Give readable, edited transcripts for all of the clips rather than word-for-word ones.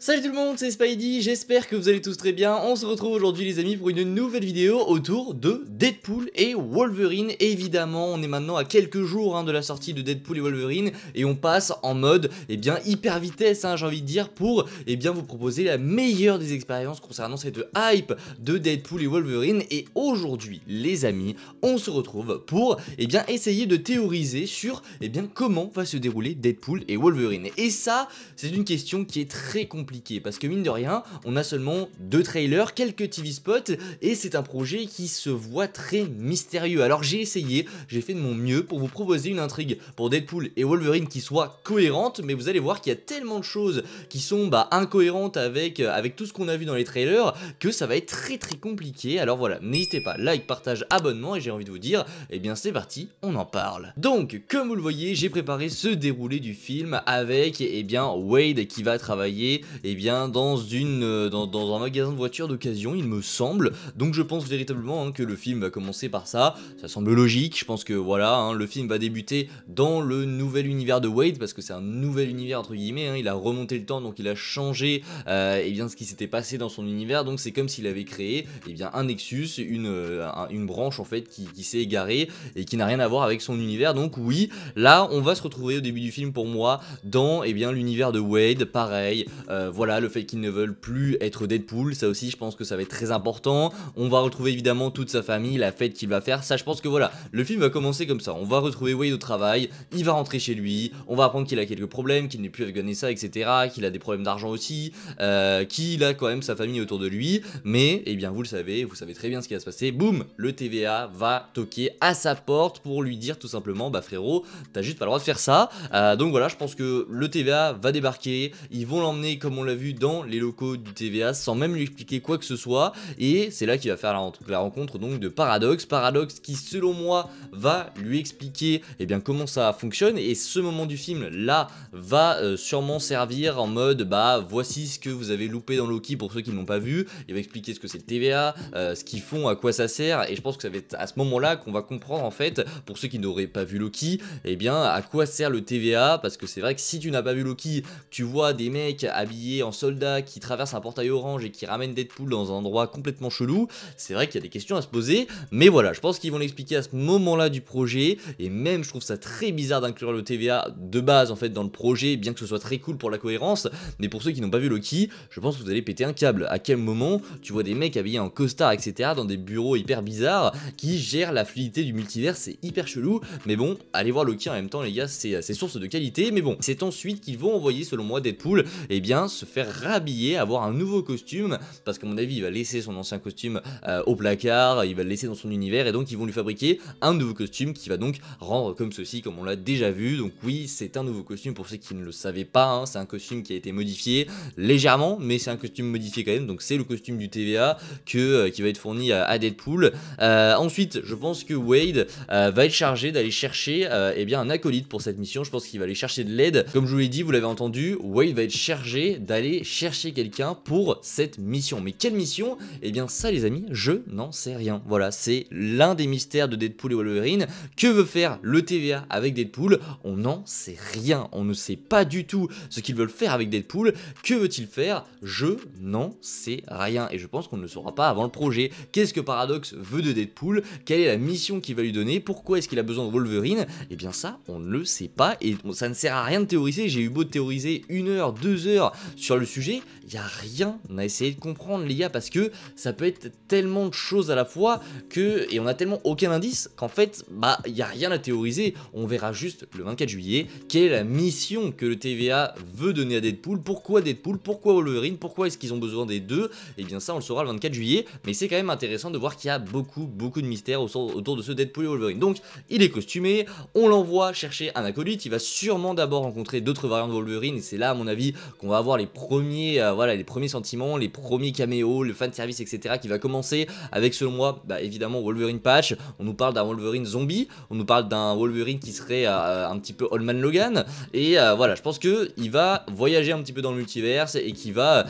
Salut tout le monde, c'est Spidey, j'espère que vous allez tous très bien. On se retrouve aujourd'hui les amis pour une nouvelle vidéo autour de Deadpool et Wolverine. Évidemment, on est maintenant à quelques jours de la sortie de Deadpool et Wolverine et on passe en mode hyper vitesse, j'ai envie de dire, pour vous proposer la meilleure des expériences concernant cette hype de Deadpool et Wolverine. Et aujourd'hui les amis, on se retrouve pour essayer de théoriser sur comment va se dérouler Deadpool et Wolverine. Et ça, c'est une question qui est très compliquée parce que mine de rien, on a seulement 2 trailers, quelques TV spots et c'est un projet qui se voit très mystérieux. Alors j'ai fait de mon mieux pour vous proposer une intrigue pour Deadpool et Wolverine qui soit cohérente, mais vous allez voir qu'il y a tellement de choses qui sont incohérentes avec tout ce qu'on a vu dans les trailers que ça va être très compliqué. Alors voilà, n'hésitez pas, like, partage, abonnement et j'ai envie de vous dire, c'est parti, on en parle. Donc, comme vous le voyez, j'ai préparé ce déroulé du film avec Wade qui va travailler dans un magasin de voitures d'occasion, il me semble. Donc je pense véritablement que le film va commencer par ça. Ça semble logique. Je pense que voilà, le film va débuter dans le nouvel univers de Wade parce que c'est un nouvel univers entre guillemets. Il a remonté le temps, donc il a changé ce qui s'était passé dans son univers. Donc c'est comme s'il avait créé un Nexus, une branche en fait qui s'est égarée et qui n'a rien à voir avec son univers. Donc oui, là on va se retrouver au début du film pour moi dans l'univers de Wade. Pareil. Voilà, le fait qu'ils ne veulent plus être Deadpool, ça aussi je pense que ça va être très important. On va retrouver évidemment toute sa famille, la fête qu'il va faire, ça je pense que voilà, le film va commencer comme ça. On va retrouver Wade au travail, il va rentrer chez lui, on va apprendre qu'il a quelques problèmes, qu'il n'est plus avec Vanessa, etc. Qu'il a des problèmes d'argent aussi, qu'il a quand même sa famille autour de lui. Mais, vous savez très bien ce qui va se passer. Boum, le TVA va toquer à sa porte pour lui dire tout simplement, bah frérot, t'as juste pas le droit de faire ça. Donc voilà, je pense que le TVA va débarquer, ils vont l'emmener comme on l'a vu dans les locaux du TVA sans même lui expliquer quoi que ce soit, et c'est là qu'il va faire la rencontre donc de Paradox qui selon moi va lui expliquer comment ça fonctionne, et ce moment du film là va sûrement servir en mode voici ce que vous avez loupé dans Loki pour ceux qui ne l'ont pas vu. Il va expliquer ce que c'est le TVA, ce qu'ils font, à quoi ça sert, et je pense que ça va être à ce moment là qu'on va comprendre en fait, pour ceux qui n'auraient pas vu Loki, à quoi sert le TVA, parce que c'est vrai que si tu n'as pas vu Loki, tu vois des mecs habillés en soldats qui traversent un portail orange et qui ramènent Deadpool dans un endroit complètement chelou, c'est vrai qu'il y a des questions à se poser, mais voilà, je pense qu'ils vont l'expliquer à ce moment-là du projet, et même je trouve ça très bizarre d'inclure le TVA de base en fait dans le projet, bien que ce soit très cool pour la cohérence, mais pour ceux qui n'ont pas vu Loki, je pense que vous allez péter un câble. À quel moment tu vois des mecs habillés en costard, etc., dans des bureaux hyper bizarres qui gèrent la fluidité du multivers, c'est hyper chelou, mais bon, allez voir Loki en même temps les gars, c'est source de qualité, mais bon, c'est ensuite qu'ils vont envoyer selon moi Deadpool se faire rhabiller, avoir un nouveau costume, parce qu'à mon avis il va laisser son ancien costume au placard, il va le laisser dans son univers, et donc ils vont lui fabriquer un nouveau costume qui va donc rendre comme ceci, comme on l'a déjà vu. Donc oui, c'est un nouveau costume pour ceux qui ne le savaient pas, c'est un costume qui a été modifié légèrement, mais c'est un costume modifié quand même, donc c'est le costume du TVA qui va être fourni à Deadpool. Ensuite, je pense que Wade va être chargé d'aller chercher un acolyte pour cette mission. Je pense qu'il va aller chercher de l'aide, comme je vous l'ai dit, vous l'avez entendu, Wade va être chargé d'aller chercher quelqu'un pour cette mission. Mais quelle mission? Ça les amis, je n'en sais rien. Voilà, c'est l'un des mystères de Deadpool et Wolverine. Que veut faire le TVA avec Deadpool? On n'en sait rien, on ne sait pas du tout ce qu'ils veulent faire avec Deadpool. Que veut-il faire? Je n'en sais rien, et je pense qu'on ne le saura pas avant le projet. Qu'est-ce que Paradox veut de Deadpool? Quelle est la mission qu'il va lui donner? Pourquoi est-ce qu'il a besoin de Wolverine? Ça, on ne le sait pas, et ça ne sert à rien de théoriser. J'ai eu beau de théoriser 1 heure, 2 heures sur le sujet, il n'y a rien à essayer de comprendre les gars, parce que ça peut être tellement de choses à la fois et on a tellement aucun indice qu'en fait il n'y a rien à théoriser. On verra juste le 24 juillet quelle est la mission que le TVA veut donner à Deadpool, pourquoi Wolverine, pourquoi est-ce qu'ils ont besoin des deux. Ça on le saura le 24 juillet, mais c'est quand même intéressant de voir qu'il y a beaucoup de mystères autour de ce Deadpool et Wolverine. Donc il est costumé, on l'envoie chercher un acolyte, il va sûrement d'abord rencontrer d'autres variantes de Wolverine, et c'est là à mon avis qu'on va avoir les premiers sentiments, les premiers caméos, le fanservice, etc., qui va commencer avec, selon moi, évidemment Wolverine patch. On nous parle d'un Wolverine zombie, on nous parle d'un Wolverine qui serait un petit peu Old Man Logan, et voilà, je pense que il va voyager un petit peu dans le multiverse et qui va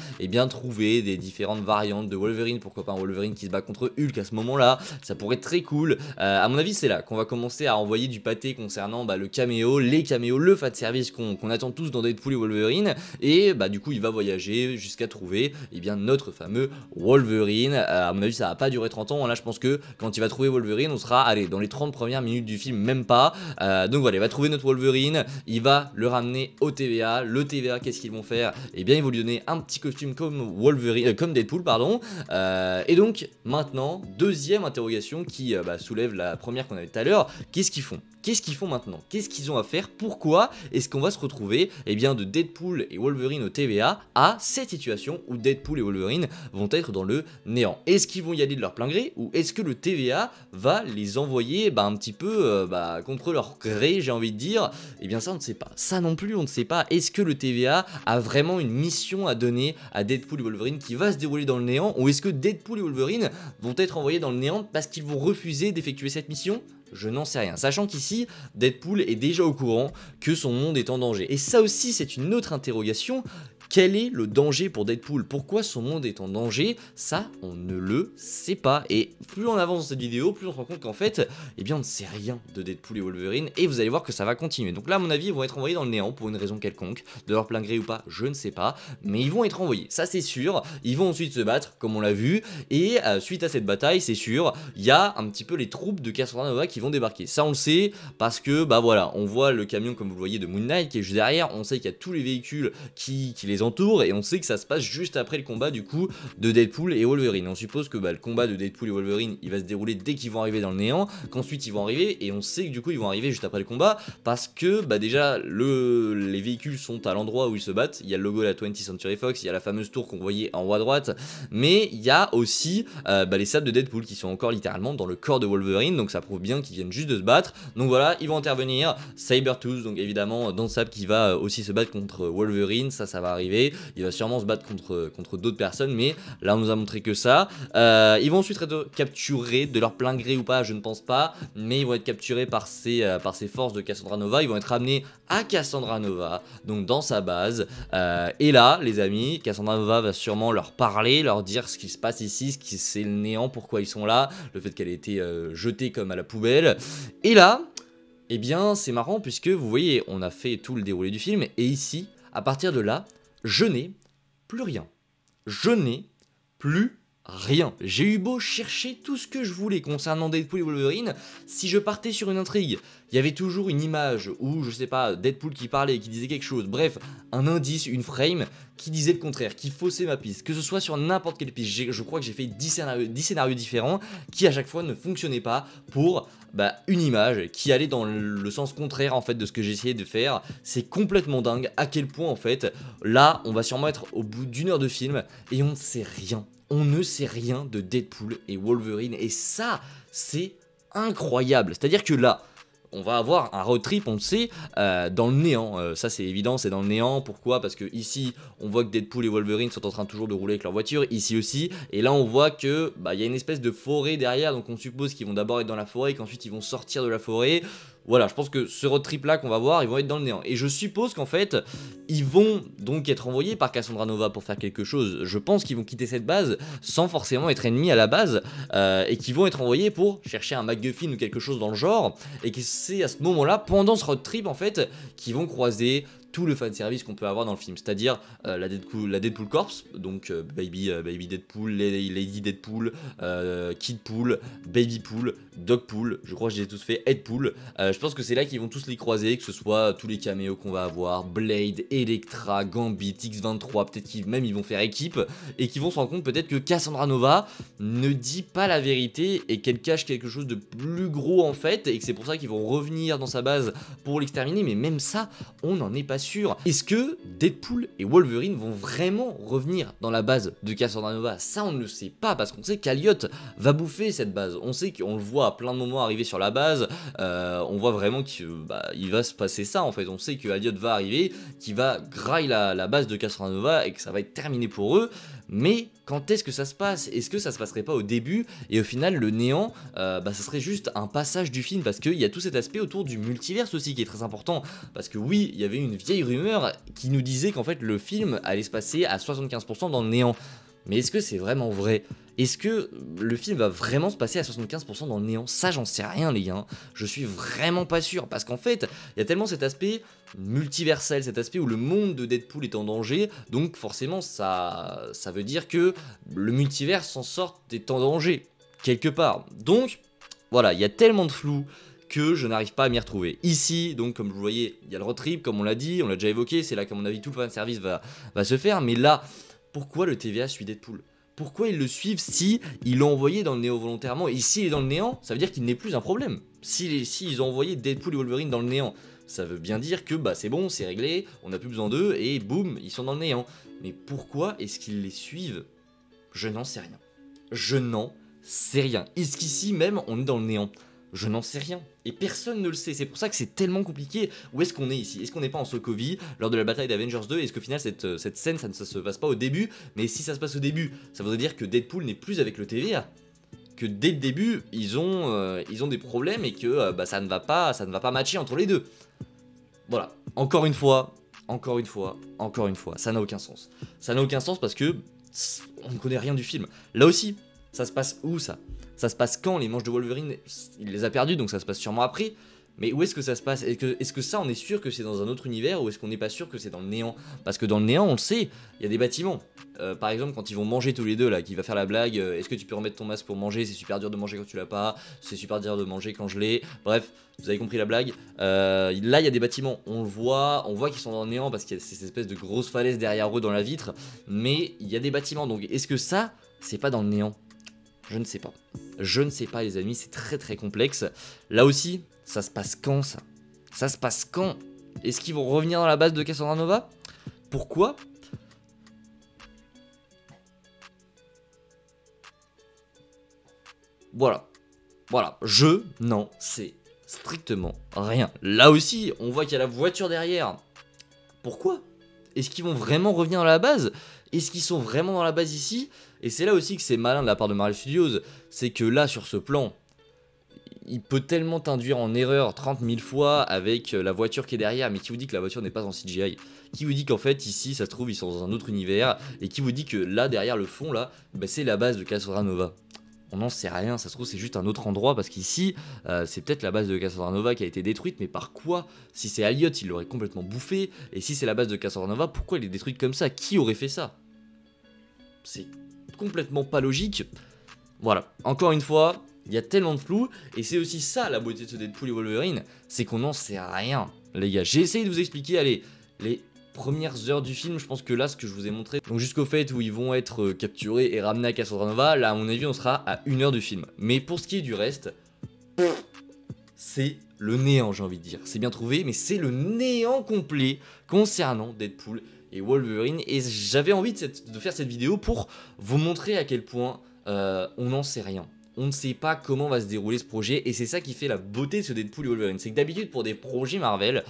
trouver des différentes variantes de Wolverine. Pourquoi pas un Wolverine qui se bat contre Hulk à ce moment-là, ça pourrait être très cool. À mon avis c'est là qu'on va commencer à envoyer du pâté concernant le caméo, les caméos, le fanservice qu'on attend tous dans Deadpool et Wolverine, et du coup il va voyager jusqu'à trouver eh bien notre fameux Wolverine. À mon avis ça va pas durer 30 ans, là je pense que quand il va trouver Wolverine on sera allez dans les 30 premières minutes du film, même pas. Donc voilà, il va trouver notre Wolverine, il va le ramener au TVA. Le TVA, qu'est-ce qu'ils vont faire? Eh bien ils vont lui donner un petit costume comme Wolverine, comme Deadpool pardon. Et donc maintenant deuxième interrogation qui soulève la première qu'on avait tout à l'heure, qu'est-ce qu'ils font? Qu'est-ce qu'ils font maintenant? Qu'est-ce qu'ils ont à faire? Pourquoi est-ce qu'on va se retrouver eh bien, de Deadpool et Wolverine au TVA à cette situation où Deadpool et Wolverine vont être dans le néant? Est-ce qu'ils vont y aller de leur plein gré ou est-ce que le TVA va les envoyer un petit peu contre leur gré, j'ai envie de dire? Eh bien ça on ne sait pas. Ça non plus on ne sait pas. Est-ce que le TVA a vraiment une mission à donner à Deadpool et Wolverine qui va se dérouler dans le néant, ou est-ce que Deadpool et Wolverine vont être envoyés dans le néant parce qu'ils vont refuser d'effectuer cette mission? Je n'en sais rien, sachant qu'ici, Deadpool est déjà au courant que son monde est en danger. Et ça aussi, c'est une autre interrogation. Quel est le danger pour Deadpool? Pourquoi son monde est en danger? Ça, on ne le sait pas. Et plus on avance dans cette vidéo, plus on se rend compte qu'en fait, eh bien, on ne sait rien de Deadpool et Wolverine. Et vous allez voir que ça va continuer. Donc là, à mon avis, ils vont être envoyés dans le néant pour une raison quelconque. De leur plein gré ou pas, je ne sais pas. Mais ils vont être envoyés, ça c'est sûr. Ils vont ensuite se battre, comme on l'a vu. Et suite à cette bataille, c'est sûr, il y a un petit peu les troupes de Cassandra Nova qui vont débarquer. Ça, on le sait, parce que, voilà, on voit le camion, comme vous le voyez, de Moon Knight qui est juste derrière. On sait qu'il y a tous les véhicules qui les entourent, et on sait que ça se passe juste après le combat du coup de Deadpool et Wolverine. On suppose que le combat de Deadpool et Wolverine il va se dérouler dès qu'ils vont arriver dans le néant, qu'ensuite ils vont arriver, et on sait que du coup ils vont arriver juste après le combat parce que déjà les véhicules sont à l'endroit où ils se battent. Il y a le logo de la 20th Century Fox, il y a la fameuse tour qu'on voyait en haut à droite, mais il y a aussi les sabres de Deadpool qui sont encore littéralement dans le corps de Wolverine, donc ça prouve bien qu'ils viennent juste de se battre. Donc voilà, ils vont intervenir. Sabretooth, donc évidemment dans le sabre, qui va aussi se battre contre Wolverine, ça va arriver. Il va sûrement se battre contre d'autres personnes, mais là on nous a montré que ça. Ils vont ensuite être capturés de leur plein gré ou pas, je ne pense pas, mais ils vont être capturés par ces forces de Cassandra Nova. Ils vont être ramenés à Cassandra Nova, donc dans sa base, et là les amis, Cassandra Nova va sûrement leur parler, leur dire ce qui se passe ici, c'est le néant, pourquoi ils sont là, le fait qu'elle ait été jetée comme à la poubelle. Et là, eh bien c'est marrant puisque vous voyez, on a fait tout le déroulé du film, et ici, à partir de là, je n'ai plus rien. Je n'ai plus rien. J'ai eu beau chercher tout ce que je voulais concernant Deadpool et Wolverine, si je partais sur une intrigue, il y avait toujours une image ou je sais pas, Deadpool qui parlait, qui disait quelque chose, bref, un indice, une frame qui disait le contraire, qui faussait ma piste, que ce soit sur n'importe quelle piste. Je crois que j'ai fait 10 scénarios différents qui à chaque fois ne fonctionnaient pas pour une image qui allait dans le sens contraire en fait de ce que j'essayais de faire. C'est complètement dingue à quel point en fait, là on va sûrement être au bout d'une heure de film et on ne sait rien. On ne sait rien de Deadpool et Wolverine, et ça c'est incroyable. C'est-à-dire que là, on va avoir un road trip, on le sait, dans le néant. Ça c'est évident, c'est dans le néant. Pourquoi? Parce que ici, on voit que Deadpool et Wolverine sont en train toujours de rouler avec leur voiture, ici aussi. Et là, on voit que il y a une espèce de forêt derrière, donc on suppose qu'ils vont d'abord être dans la forêt et qu'ensuite ils vont sortir de la forêt. Voilà, je pense que ce road trip là qu'on va voir, ils vont être dans le néant. Et je suppose qu'en fait, ils vont donc être envoyés par Cassandra Nova pour faire quelque chose. Je pense qu'ils vont quitter cette base sans forcément être ennemis à la base, et qu'ils vont être envoyés pour chercher un MacGuffin ou quelque chose dans le genre. Et que c'est à ce moment-là, pendant ce road trip en fait, qu'ils vont croiser tout le fanservice qu'on peut avoir dans le film, c'est-à-dire la Deadpool Corps, donc Baby Deadpool, Lady Deadpool, Kid Pool, Baby Pool, Dog Pool, je crois que j'ai tous fait, Head Pool. Je pense que c'est là qu'ils vont tous les croiser, que ce soit tous les caméos qu'on va avoir, Blade, Elektra, Gambit, X-23, peut-être qu'ils vont faire équipe, et qu'ils vont se rendre compte peut-être que Cassandra Nova ne dit pas la vérité et qu'elle cache quelque chose de plus gros en fait, et que c'est pour ça qu'ils vont revenir dans sa base pour l'exterminer. Mais même ça, on n'en est pas sûr. Est-ce que Deadpool et Wolverine vont vraiment revenir dans la base de Cassandra Nova? Ça on ne le sait pas, parce qu'on sait qu'Elliot va bouffer cette base. On sait qu'on le voit à plein de moments arriver sur la base, on voit vraiment qu'il va se passer ça en fait. On sait que Elliot va arriver, qu'il va grailler la base de Cassandra Nova et que ça va être terminé pour eux. Mais quand est-ce que ça se passe? Est-ce que ça se passerait pas au début et au final le néant, ça serait juste un passage du film? Parce qu'il y a tout cet aspect autour du multiverse aussi qui est très important. Parce que oui, il y avait une vieille rumeur qui nous disait qu'en fait le film allait se passer à 75% dans le néant. Mais est-ce que c'est vraiment vrai? Est-ce que le film va vraiment se passer à 75% dans le néant? Ça, j'en sais rien, les gars. Je suis vraiment pas sûr. Parce qu'en fait, il y a tellement cet aspect multiversel, cet aspect où le monde de Deadpool est en danger. Donc, forcément, ça veut dire que le multivers s'en sort est en danger, quelque part. Donc, voilà, il y a tellement de flou que je n'arrive pas à m'y retrouver. Ici, donc comme vous voyez, il y a le road trip, comme on l'a dit, on l'a déjà évoqué, c'est là qu'à mon avis tout le fanservice va se faire, mais là, pourquoi le TVA suit Deadpool? Pourquoi ils le suivent si ils l'ont envoyé dans le néant volontairement? Et s'il est dans le néant, ça veut dire qu'il n'est plus un problème. Si ils ont envoyé Deadpool et Wolverine dans le néant, ça veut bien dire que bah c'est bon, c'est réglé, on n'a plus besoin d'eux, et boum, ils sont dans le néant. Mais pourquoi est-ce qu'ils les suivent? Je n'en sais rien. Je n'en sais rien. Est-ce qu'ici même on est dans le néant? Je n'en sais rien. Et personne ne le sait. C'est pour ça que c'est tellement compliqué. Où est-ce qu'on est ici? Est-ce qu'on n'est pas en Sokovie lors de la bataille d'Avengers 2? Est-ce qu'au final cette scène ça ne se passe pas au début? Mais si ça se passe au début, ça voudrait dire que Deadpool n'est plus avec le TVA. Que dès le début, ils ont des problèmes et que bah, ça ne va pas matcher entre les deux. Voilà. Encore une fois, ça n'a aucun sens. Ça n'a aucun sens parce que on ne connaît rien du film. Là aussi, ça se passe où ça? Ça se passe quand? Les manches de Wolverine, il les a perdues, donc ça se passe sûrement après. Mais où est-ce que ça se passe? Est-ce que ça, on est sûr que c'est dans un autre univers ou est-ce qu'on n'est pas sûr que c'est dans le néant? Parce que dans le néant, on le sait, il y a des bâtiments. Par exemple, quand ils vont manger tous les deux, là, qui va faire la blague, est-ce que tu peux remettre ton masque pour manger? C'est super dur de manger quand tu l'as pas, c'est super dur de manger quand je l'ai. Bref, vous avez compris la blague. Là, il y a des bâtiments, on voit qu'ils sont dans le néant parce qu'il y a ces espèces de grosses falaises derrière eux dans la vitre. Mais il y a des bâtiments, donc est-ce que ça, c'est pas dans le néant? Je ne sais pas. Je ne sais pas, les amis, c'est très très complexe. Là aussi, ça se passe quand ça? Ça se passe quand? Est-ce qu'ils vont revenir dans la base de Cassandra Nova? Pourquoi? Voilà. Voilà. Je n'en sais strictement rien. Là aussi, on voit qu'il y a la voiture derrière. Pourquoi? Est-ce qu'ils vont vraiment revenir dans la base? Est-ce qu'ils sont vraiment dans la base ici? Et c'est là aussi que c'est malin de la part de Marvel Studios, c'est que là sur ce plan, il peut tellement t'induire en erreur 30 000 fois avec la voiture qui est derrière, mais qui vous dit que la voiture n'est pas en CGI? Qui vous dit qu'en fait ici ça se trouve ils sont dans un autre univers? Et qui vous dit que là derrière le fond là, bah, c'est la base de Cassandra Nova? On n'en sait rien, ça se trouve c'est juste un autre endroit parce qu'ici c'est peut-être la base de Cassandra Nova qui a été détruite, mais par quoi? Si c'est Elliot, il l'aurait complètement bouffé, et si c'est la base de Cassandra Nova, pourquoi elle est détruite comme ça? Qui aurait fait ça? C'est complètement pas logique. Voilà, encore une fois, il y a tellement de flou, et c'est aussi ça la beauté de ce Deadpool et Wolverine, c'est qu'on n'en sait rien, les gars. J'ai essayé de vous expliquer, allez, les premières heures du film, je pense que là, ce que je vous ai montré, donc jusqu'au fait où ils vont être capturés et ramenés à Cassandra Nova, là, à mon avis, on sera à 1 heure du film. Mais pour ce qui est du reste, c'est le néant, j'ai envie de dire. C'est bien trouvé, mais c'est le néant complet concernant Deadpool et Wolverine, et j'avais envie de faire cette vidéo pour vous montrer à quel point on n'en sait rien. On ne sait pas comment va se dérouler ce projet, et c'est ça qui fait la beauté de ce Deadpool et Wolverine. C'est que d'habitude pour des projets Marvel,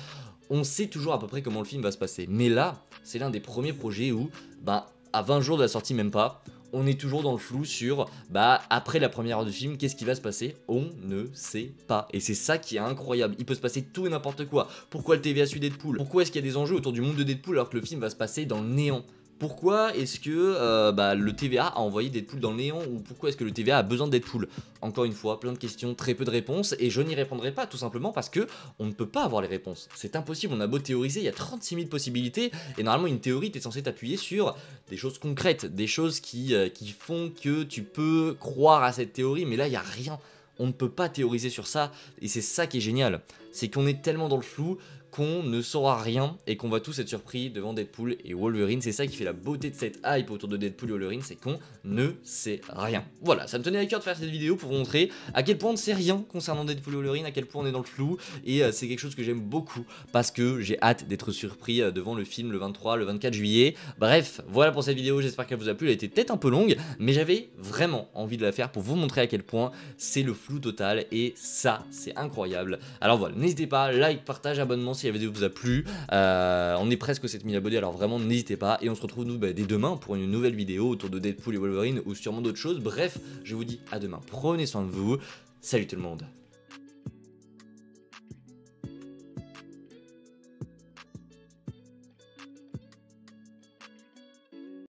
on sait toujours à peu près comment le film va se passer. Mais là, c'est l'un des premiers projets où, bah, à 20 jours de la sortie, même pas, on est toujours dans le flou sur, bah, après la première heure du film, qu'est-ce qui va se passer? On ne sait pas. Et c'est ça qui est incroyable. Il peut se passer tout et n'importe quoi. Pourquoi le TVA suit Deadpool? Pourquoi est-ce qu'il y a des enjeux autour du monde de Deadpool alors que le film va se passer dans le néant? Pourquoi est-ce que le TVA a envoyé Deadpool dans le néant? Ou pourquoi est-ce que le TVA a besoin de Deadpool? Encore une fois, plein de questions, très peu de réponses, et je n'y répondrai pas tout simplement parce que on ne peut pas avoir les réponses. C'est impossible, on a beau théoriser, il y a 36 000 possibilités, et normalement une théorie, t'es censé t'appuyer sur des choses concrètes, des choses qui font que tu peux croire à cette théorie, mais là il n'y a rien. On ne peut pas théoriser sur ça, et c'est ça qui est génial. C'est qu'on est tellement dans le flou qu'on ne saura rien et qu'on va tous être surpris devant Deadpool et Wolverine. C'est ça qui fait la beauté de cette hype autour de Deadpool et Wolverine, c'est qu'on ne sait rien. Voilà, ça me tenait à cœur de faire cette vidéo pour vous montrer à quel point on ne sait rien concernant Deadpool et Wolverine, à quel point on est dans le flou, et c'est quelque chose que j'aime beaucoup parce que j'ai hâte d'être surpris devant le film le 23, le 24 juillet. Bref, voilà pour cette vidéo, j'espère qu'elle vous a plu, elle a été peut-être un peu longue, mais j'avais vraiment envie de la faire pour vous montrer à quel point c'est le flou total, et ça, c'est incroyable. Alors voilà, n'hésitez pas, like, partage, abonnement si la vidéo vous a plu. On est presque aux 7000 abonnés, alors vraiment n'hésitez pas, et on se retrouve nous dès demain pour une nouvelle vidéo autour de Deadpool et Wolverine ou sûrement d'autres choses. Bref, je vous dis à demain, prenez soin de vous, salut tout le monde.